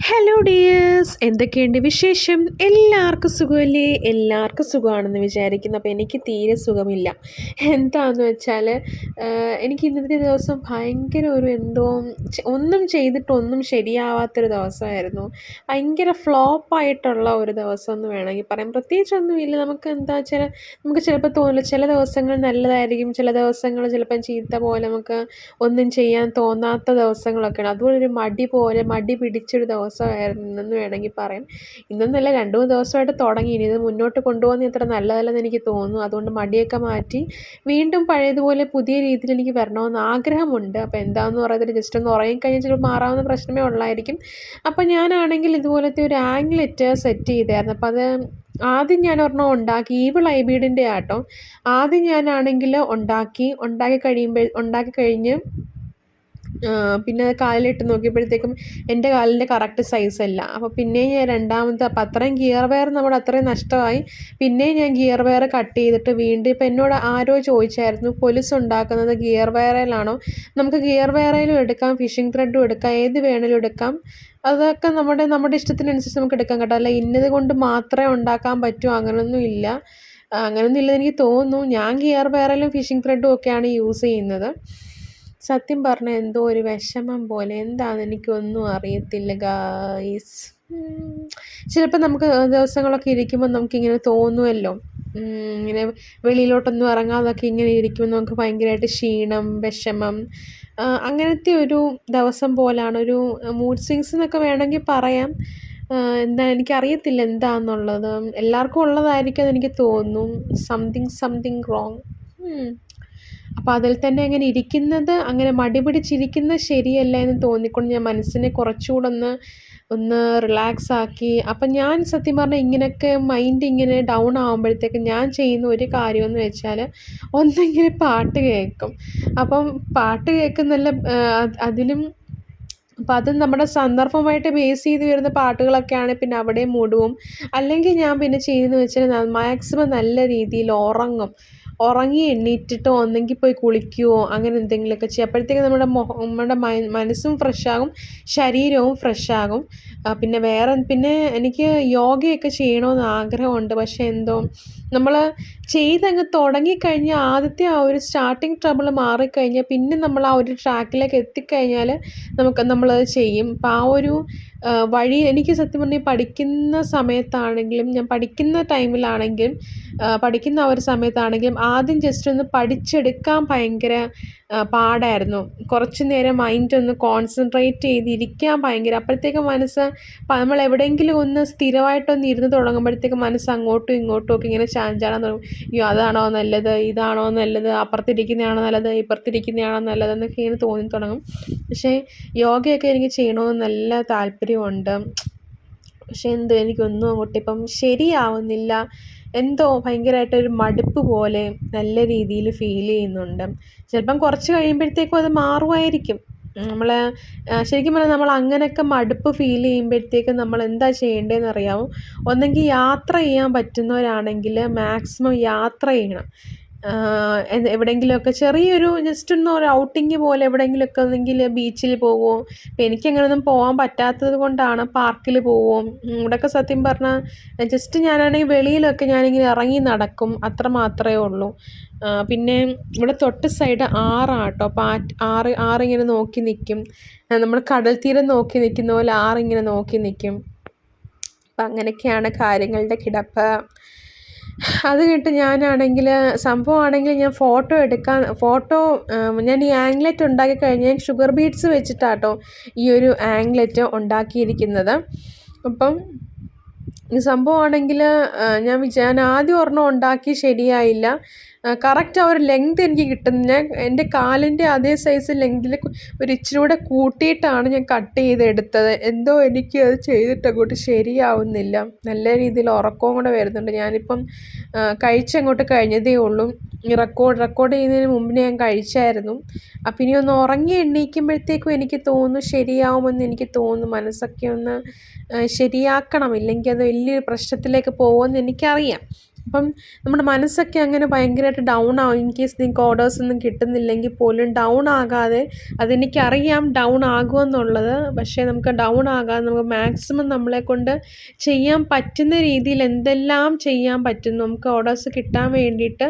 Hello dears, എന്തൊക്കെയുണ്ട് വിശേഷം? എല്ലാവർക്കും സുഖമല്ലേ? എല്ലാവർക്കും സുഖമാണെന്ന് വിചാരിക്കുന്നു. അപ്പോൾ എനിക്ക് തീരെ സുഖമില്ല. എന്താണെന്ന് വെച്ചാൽ എനിക്ക് ഇന്നത്തെ ദിവസം ഭയങ്കര ഒരു എന്തോ ഒന്നും ചെയ്തിട്ടൊന്നും ശരിയാവാത്തൊരു ദിവസമായിരുന്നു. ഭയങ്കര ഫ്ലോപ്പായിട്ടുള്ള ഒരു ദിവസം എന്ന് വേണമെങ്കിൽ പറയാം. പ്രത്യേകിച്ചൊന്നുമില്ല. നമുക്ക് എന്താ വെച്ചാൽ നമുക്ക് ചിലപ്പോൾ തോന്നില്ല, ചില ദിവസങ്ങൾ നല്ലതായിരിക്കും, ചില ദിവസങ്ങൾ ചിലപ്പം ചീത്ത പോലെ നമുക്ക് ഒന്നും ചെയ്യാൻ തോന്നാത്ത ദിവസങ്ങളൊക്കെയാണ്. അതുപോലെ ഒരു മടി പിടിച്ചൊരു ദിവസമായിരുന്നു ഇന്നെന്ന് വേണമെങ്കിൽ പറയാം. ഇന്നെന്നല്ല, 2-3 ദിവസമായിട്ട് തുടങ്ങി. ഇനി ഇത് മുന്നോട്ട് കൊണ്ടുപോകുന്നത് അത്ര നല്ലതല്ലെന്ന് എനിക്ക് തോന്നുന്നു. അതുകൊണ്ട് മടിയൊക്കെ മാറ്റി വീണ്ടും പഴയതുപോലെ പുതിയ രീതിയിൽ എനിക്ക് വരണമെന്ന് ആഗ്രഹമുണ്ട്. അപ്പോൾ എന്താണെന്ന് പറയുന്നത്, ജസ്റ്റ് ഒന്ന് ഉറങ്ങിക്കഴിഞ്ഞാൽ ചിലപ്പോൾ മാറാവുന്ന പ്രശ്നമേ ഉള്ളായിരിക്കും. അപ്പോൾ ഞാനാണെങ്കിൽ ഇതുപോലത്തെ ഒരു ആംഗ്ലെറ്റ് സെറ്റ് ചെയ്തായിരുന്നു. അപ്പോൾ അത് ആദ്യം ഞാൻ ഒരെണ്ണം ഉണ്ടാക്കി. ഈവിൾ ഐബീഡിൻ്റെ ആട്ടോ. ആദ്യം ഞാനാണെങ്കിൽ ഉണ്ടാക്കി കഴിഞ്ഞ് പിന്നെ കാലിലിട്ട് നോക്കിയപ്പോഴത്തേക്കും എൻ്റെ കാലിൻ്റെ കറക്റ്റ് സൈസല്ല. അപ്പോൾ പിന്നെയും ഞാൻ രണ്ടാമത്തെ, അപ്പോൾ അത്രയും ഗിയർ വെയർ നമ്മുടെ അത്രയും നഷ്ടമായി. പിന്നെയും ഞാൻ ഗിയർ വെയർ കട്ട് ചെയ്തിട്ട് വീണ്ടും ഇപ്പോൾ എന്നോട് ആരോ ചോദിച്ചായിരുന്നു, കൊലുസ് ഉണ്ടാക്കുന്നത് ഗിയർ വെയറിലാണോ? നമുക്ക് ഗിയർ വെയറിലും എടുക്കാം, ഫിഷിംഗ് ത്രെഡും എടുക്കാം, ഏത് വേണേലും എടുക്കാം. അതൊക്കെ നമ്മുടെ ഇഷ്ടത്തിനനുസരിച്ച് നമുക്ക് എടുക്കാം കേട്ടോ. അല്ല ഇന്നത് കൊണ്ട് മാത്രമേ ഉണ്ടാക്കാൻ പറ്റൂ അങ്ങനെയൊന്നും ഇല്ല. അങ്ങനെയൊന്നും ഇല്ലെന്ന് എനിക്ക് തോന്നുന്നു. ഞാൻ ഗിയർ വെയറിലും ഫിഷിംഗ് ത്രെഡും ഒക്കെയാണ് യൂസ് ചെയ്യുന്നത്. സത്യം പറഞ്ഞാൽ എന്തോ ഒരു വിഷമം പോലെ, എന്താണെന്ന് എനിക്കൊന്നും അറിയത്തില്ല ഗായ്സ്. ചിലപ്പോൾ നമുക്ക് ദിവസങ്ങളൊക്കെ ഇരിക്കുമ്പോൾ നമുക്കിങ്ങനെ തോന്നുമല്ലോ, ഇങ്ങനെ വെളിയിലോട്ടൊന്നും ഇറങ്ങാതൊക്കെ ഇങ്ങനെ ഇരിക്കുമ്പോൾ നമുക്ക് ഭയങ്കരമായിട്ട് ക്ഷീണം, വിഷമം, അങ്ങനത്തെ ഒരു ദിവസം പോലാണ്. ഒരു മൂഡ് സ്വിങ്സ് എന്നൊക്കെ വേണമെങ്കിൽ പറയാം. എന്താ എനിക്കറിയത്തില്ല എന്താണെന്നുള്ളത്. എല്ലാവർക്കും ഉള്ളതായിരിക്കും അതെനിക്ക് തോന്നുന്നു. Something wrong. അപ്പോൾ അതിൽ തന്നെ അങ്ങനെ ഇരിക്കുന്നത്, അങ്ങനെ മടി പിടിച്ചിരിക്കുന്നത് ശരിയല്ല എന്ന് തോന്നിക്കൊണ്ട് ഞാൻ മനസ്സിനെ കുറച്ചുകൂടെ ഒന്ന് റിലാക്സ് ആക്കി. അപ്പം ഞാൻ സത്യം പറഞ്ഞാൽ ഇങ്ങനെയൊക്കെ മൈൻഡ് ഇങ്ങനെ ഡൗൺ ആകുമ്പോഴത്തേക്ക് ഞാൻ ചെയ്യുന്ന ഒരു കാര്യമെന്ന് വെച്ചാൽ, ഒന്നെങ്കിൽ പാട്ട് കേൾക്കും. അപ്പം പാട്ട് കേൾക്കുന്നല്ല, അതിലും അപ്പം അത് നമ്മുടെ സന്ദർഭമായിട്ട് ബേസ് ചെയ്ത് വരുന്ന പാട്ടുകളൊക്കെയാണ്. പിന്നെ അവിടെ മൂടും. അല്ലെങ്കിൽ ഞാൻ പിന്നെ ചെയ്യുന്നതെന്ന് വെച്ചാൽ മാക്സിമം നല്ല രീതിയിൽ ഉറങ്ങി എണ്ണീറ്റിട്ടോ ഒന്നെങ്കിൽ പോയി കുളിക്കുകയോ അങ്ങനെ എന്തെങ്കിലുമൊക്കെ ചെയ്യും. അപ്പോഴത്തേക്കും നമ്മുടെ മനസ്സും ഫ്രഷാകും, ശരീരവും ഫ്രഷാകും. പിന്നെ എനിക്ക് യോഗയൊക്കെ ചെയ്യണമെന്ന് ആഗ്രഹമുണ്ട്. പക്ഷേ എന്തോ നമ്മൾ ചെയ്തങ്ങ് തുടങ്ങിക്കഴിഞ്ഞാൽ ആദ്യത്തെ ആ ഒരു സ്റ്റാർട്ടിങ് ട്രബിൾ മാറിക്കഴിഞ്ഞാൽ പിന്നെ നമ്മൾ ആ ഒരു ട്രാക്കിലേക്ക് എത്തിക്കഴിഞ്ഞാൽ നമ്മളത് ചെയ്യും. അപ്പോൾ ആ ഒരു വഴി എനിക്ക് സത്യം പറഞ്ഞാൽ പഠിക്കുന്ന സമയത്താണെങ്കിലും, ഞാൻ പഠിക്കുന്ന ടൈമിലാണെങ്കിലും, പഠിക്കുന്ന ആ ഒരു സമയത്താണെങ്കിലും ആദ്യം ജസ്റ്റ് ഒന്ന് പഠിച്ചെടുക്കാൻ ഭയങ്കര പാടായിരുന്നു. കുറച്ച് നേരം മൈൻഡ് ഒന്ന് കോൺസെൻട്രേറ്റ് ചെയ്തിരിക്കാൻ ഭയങ്കര, അപ്പോഴത്തേക്കും മനസ്സ് നമ്മൾ എവിടെയെങ്കിലും ഒന്ന് സ്ഥിരമായിട്ടൊന്ന് ഇരുന്ന് തുടങ്ങുമ്പോഴത്തേക്കും മനസ്സ് അങ്ങോട്ടും ഇങ്ങോട്ടും ഒക്കെ ഇങ്ങനെ ചാഞ്ചാടാൻ തുടങ്ങും. അയ്യോ അതാണോ നല്ലത്, ഇതാണോ നല്ലത്, അപ്പുറത്തിരിക്കുന്നതാണോ നല്ലത്, ഇപ്പുറത്തിരിക്കുന്നതാണോ നല്ലത് എന്നൊക്കെ ഇങ്ങനെ തോന്നി തുടങ്ങും. പക്ഷേ യോഗയൊക്കെ എനിക്ക് ചെയ്യണമെന്ന് നല്ല താല്പര്യമുണ്ട്. പക്ഷേ എന്തോ എനിക്കൊന്നും അങ്ങോട്ട് ഇപ്പം ശരിയാവുന്നില്ല. എന്തോ ഭയങ്കരമായിട്ടൊരു മടുപ്പ് പോലെ നല്ല രീതിയിൽ ഫീൽ ചെയ്യുന്നുണ്ട്. ചിലപ്പം കുറച്ച് കഴിയുമ്പോഴത്തേക്കും അത് മാറുമായിരിക്കും. നമ്മൾ ശരിക്കും പറഞ്ഞാൽ നമ്മൾ അങ്ങനെയൊക്കെ മടുപ്പ് ഫീൽ ചെയ്യുമ്പോഴത്തേക്കും നമ്മൾ എന്താ ചെയ്യേണ്ടതെന്ന് അറിയാമോ? ഒന്നെങ്കിൽ യാത്ര ചെയ്യാൻ പറ്റുന്നവരാണെങ്കിൽ മാക്സിമം യാത്ര ചെയ്യണം. എവിടെയെങ്കിലുമൊക്കെ ചെറിയൊരു ജസ്റ്റ് ഒരു ഔട്ടിങ് പോലെ എവിടെയെങ്കിലുമൊക്കെ ഒന്നെങ്കിൽ ബീച്ചിൽ പോവുമോ. ഇപ്പം എനിക്കങ്ങനെയൊന്നും പോകാൻ പറ്റാത്തത് കൊണ്ടാണ് പാർക്കിൽ പോവുമോ. ഇവിടെയൊക്കെ സത്യം പറഞ്ഞാൽ ജസ്റ്റ് ഞാനാണെങ്കിൽ വെളിയിലൊക്കെ ഞാനിങ്ങനെ ഇറങ്ങി നടക്കും, അത്ര മാത്രമേ ഉള്ളൂ. പിന്നെ ഇവിടെ തൊട്ട് സൈഡ് ആറാട്ടോ. അപ്പോൾ ആറിങ്ങനെ നോക്കി നിൽക്കും. നമ്മൾ കടൽ തീരം നോക്കി നിൽക്കുന്ന പോലെ ആറിങ്ങനെ നോക്കി നിൽക്കും. അപ്പം അങ്ങനെയൊക്കെയാണ് കാര്യങ്ങളുടെ കിടപ്പ്. അത് കഴിഞ്ഞിട്ട് ഞാനാണെങ്കിൽ സംഭവമാണെങ്കിൽ ഞാൻ ഞാൻ ഈ ആംഗ്ലെറ്റ് ഉണ്ടാക്കി കഴിഞ്ഞാൽ ഷുഗർ ബീഡ്സ് വെച്ചിട്ടാട്ടോ ഈ ഒരു ആംഗ്ലെറ്റ് ഉണ്ടാക്കിയിരിക്കുന്നത്. അപ്പം ഈ സംഭവമാണെങ്കിൽ ഞാൻ ആദ്യം ഒരെണ്ണം ഉണ്ടാക്കി ശരിയായില്ല. കറക്റ്റ് ആ ഒരു ലെങ്ത് എനിക്ക് കിട്ടുന്നില്ല. എൻ്റെ കാലിൻ്റെ അതേ സൈസ് ലെങ്തിൽ ഒരു ഇച്ചിരി കൂടെ കൂട്ടിയിട്ടാണ് ഞാൻ കട്ട് ചെയ്തെടുത്തത്. എന്തോ എനിക്ക് അത് ചെയ്തിട്ട് അങ്ങോട്ട് ശരിയാവുന്നില്ല. നല്ല രീതിയിൽ ഉറക്കവും കൂടെ വരുന്നുണ്ട്. ഞാനിപ്പം കഴിച്ചങ്ങോട്ട് കഴിഞ്ഞതേ ഉള്ളൂ. ഈ റെക്കോർഡ് ചെയ്യുന്നതിന് മുമ്പ് ഞാൻ കഴിച്ചായിരുന്നു. അപ്പം ഇനി ഒന്ന് ഉറങ്ങി എണീക്കുമ്പോഴത്തേക്കും എനിക്ക് തോന്നുന്നു ശരിയാവുമെന്ന് എനിക്ക് തോന്നുന്നു. മനസ്സൊക്കെ ഒന്ന് ശരിയാക്കണം, ഇല്ലെങ്കിൽ അത് വലിയൊരു പ്രശ്നത്തിലേക്ക് പോകുമെന്ന് എനിക്കറിയാം. അപ്പം നമ്മുടെ മനസ്സൊക്കെ അങ്ങനെ ഭയങ്കരമായിട്ട് ഡൗൺ ആവും. ഇൻ കേസ് നിങ്ങൾക്ക് ഓർഡേഴ്സ് ഒന്നും കിട്ടുന്നില്ലെങ്കിൽ പോലും ഡൗൺ ആകാതെ, അതെനിക്കറിയാം ഡൗൺ ആകുമെന്നുള്ളത്, പക്ഷേ നമുക്ക് ഡൗൺ ആകാതെ നമുക്ക് മാക്സിമം നമ്മളെക്കൊണ്ട് ചെയ്യാൻ പറ്റുന്ന രീതിയിൽ എന്തെല്ലാം ചെയ്യാൻ പറ്റും നമുക്ക് ഓർഡേഴ്സ് കിട്ടാൻ വേണ്ടിയിട്ട്.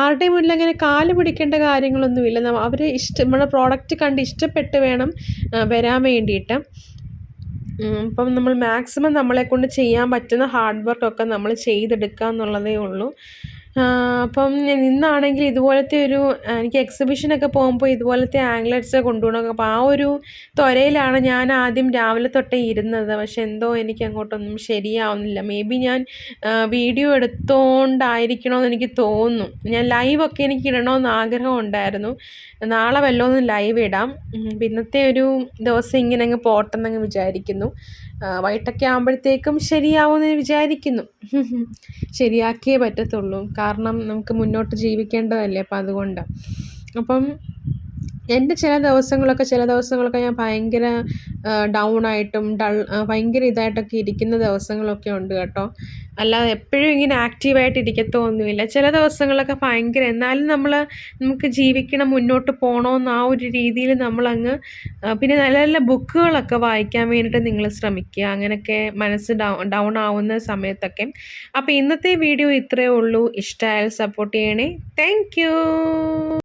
ആരുടെയും മുന്നിൽ അങ്ങനെ കാല് പിടിക്കേണ്ട കാര്യങ്ങളൊന്നുമില്ല. അവർ നമ്മുടെ പ്രോഡക്റ്റ് കണ്ട് ഇഷ്ടപ്പെട്ട് വേണം വരാൻ വേണ്ടിയിട്ട്. അപ്പം നമ്മൾ മാക്സിമം നമ്മളെക്കൊണ്ട് ചെയ്യാൻ പറ്റുന്ന ഹാർഡ് വർക്കൊക്കെ നമ്മൾ ചെയ്തെടുക്കുക എന്നുള്ളതേ ഉള്ളൂ. അപ്പം ഇന്നാണെങ്കിൽ ഇതുപോലത്തെ എനിക്ക് എക്സിബിഷനൊക്കെ പോകുമ്പോൾ ഇതുപോലത്തെ ആംഗ്ലെറ്റ്സ് കൊണ്ടുപോകണം. അപ്പോൾ ആ ഒരു ത്വരയിലാണ് ഞാൻ ആദ്യം രാവിലെ തൊട്ടേ ഇരുന്നത്. പക്ഷെ എന്തോ എനിക്ക് അങ്ങോട്ടൊന്നും ശരിയാവുന്നില്ല. മേ ബി ഞാൻ വീഡിയോ എടുത്തോണ്ടായിരിക്കണമെന്ന് എനിക്ക് തോന്നുന്നു. ഞാൻ ലൈവൊക്കെ എനിക്ക് ഇടണമെന്ന് ആഗ്രഹം ഉണ്ടായിരുന്നു. നാളെ വല്ലതും ലൈവ് ഇടാം. ഇന്നത്തെ ഒരു ദിവസം ഇങ്ങനെ അങ്ങ് പോട്ടെന്നങ്ങ് വിചാരിക്കുന്നു. വൈകിട്ടൊക്കെ ആകുമ്പോഴത്തേക്കും ശരിയാവുമെന്ന് വിചാരിക്കുന്നു. ശരിയാക്കിയേ പറ്റത്തുള്ളൂ. കാരണം നമുക്ക് മുന്നോട്ട് ജീവിക്കേണ്ടതല്ലേ. അപ്പം അതുകൊണ്ട്. അപ്പം എൻ്റെ ചില ദിവസങ്ങളൊക്കെ ഞാൻ ഭയങ്കര ഡൗൺ ആയിട്ടും ഭയങ്കര ഇതായിട്ടൊക്കെ ഇരിക്കുന്ന ദിവസങ്ങളൊക്കെ ഉണ്ട് കേട്ടോ. അല്ലാതെ എപ്പോഴും ഇങ്ങനെ ആക്റ്റീവായിട്ട് ഇരിക്കത്തൊന്നുമില്ല. ചില ദിവസങ്ങളൊക്കെ ഭയങ്കര, എന്നാലും നമുക്ക് ജീവിക്കണം, മുന്നോട്ട് പോകണമെന്ന് ആ ഒരു രീതിയിൽ നമ്മളങ്ങ് പിന്നെ നല്ല നല്ല ബുക്കുകളൊക്കെ വായിക്കാൻ വേണ്ടിയിട്ട് നിങ്ങൾ ശ്രമിക്കുക. അങ്ങനെയൊക്കെ മനസ്സ് ഡൗൺ ആവുന്ന സമയത്തൊക്കെ. അപ്പോൾ ഇന്നത്തെ വീഡിയോ ഇത്രയേ ഉള്ളൂ. ഇഷ്ടമായാൽ സപ്പോർട്ട് ചെയ്യണേ. Thank you.